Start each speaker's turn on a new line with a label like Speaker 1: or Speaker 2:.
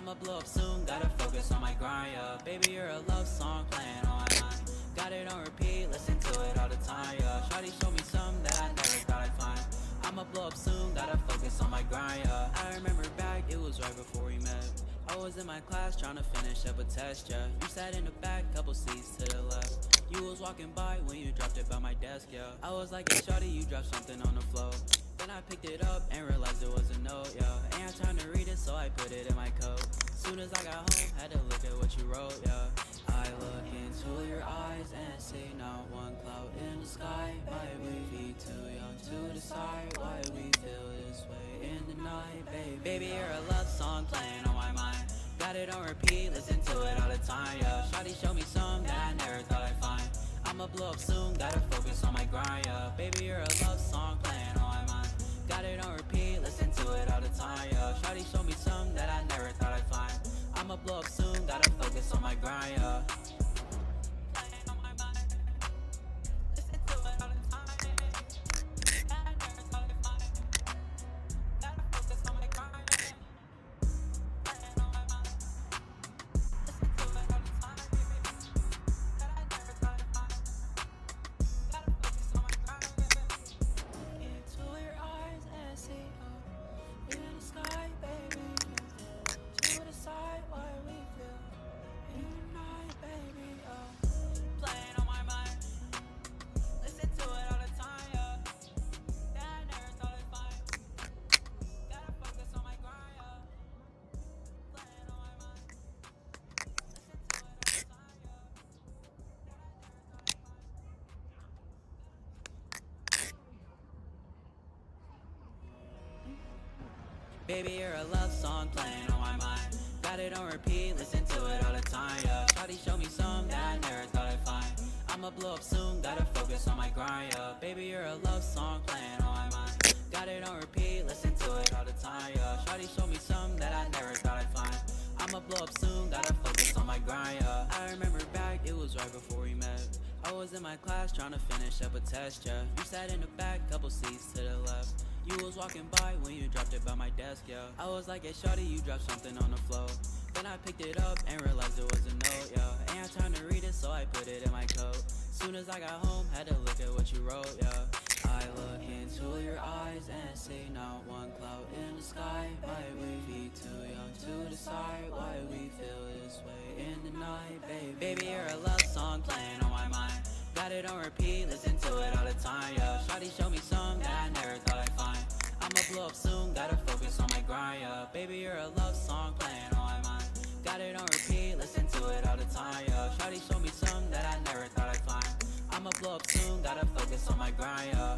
Speaker 1: I'ma blow up soon, gotta focus on my grind, yeah. Baby, you're a love song playing on my mind. Got it on repeat, listen to it all the time, yeah. Shawty showed me something that I never thought I'd find. I'ma blow up soon, gotta focus on my grind, yeah. I remember back, it was right before we met. I was in my class trying to finish up a test, yeah. You sat in the back, couple seats to the left. You was walking by when you dropped it by my desk, yeah. I was like, hey shawty, you dropped something on the floor. Then I picked it up and realized it was a note, yeah. Ain't had time to read it, so I put it in my coat. Soon as I got home, had to look at what you wrote, yeah. I look into your eyes and see not one cloud in the sky. Might we be too young to decide why we feel this way in the night, baby. Baby, you're a love song playing on my mind. Got it on repeat, listen to it all the time, yeah. Shawty show me something that I never thought I'd find. I'ma blow up soon, gotta focus on my grind, yeah. Baby, you're a love song playing on my mind. Got it on repeat, listen to it all the time, yeah. Shawty show me something that I never thought I'd find. I'ma blow up soon, gotta focus on my grind, yeah. Baby, you're a love song playing on my mind. Got it on repeat, listen to it all the time, yeah. Shawty show me something that I never thought I'd find. I'ma blow up soon, gotta focus on my grind, yeah. Baby, you're a love song playing on my mind. Got it on repeat, listen to it all the time, yeah. Shawty show me something that I never thought I'd find. I'ma blow up soon, gotta focus on my grind, yeah. I remember back, it was right before we met. I was in my class trying to finish up a test, yeah. You sat in the back, couple seats to the left. You was walking by when you dropped it by my desk, yeah. I was like, hey shawty, you dropped something on the floor. Then I picked it up and realized it was a note, yeah. Ain't had time to read it, so I put it in my coat. Soon as I got home, had to look at what you wrote, yeah. I look into your eyes and see not one cloud in the sky. Might we be too young to decide why we feel this way in the night, baby. Baby, you're a love song playing on my mind. Got it on repeat, listen to it all the time, yeah. Shawty show me something that I never thought I'd find. I'ma blow up soon, gotta focus on my grind, yeah. Baby, you're a love song playing on my mind. Got it on repeat, listen to it all the time, yeah. Shawty show me something that I never thought I'd find. I'ma blow up soon, gotta focus on my grind, yeah.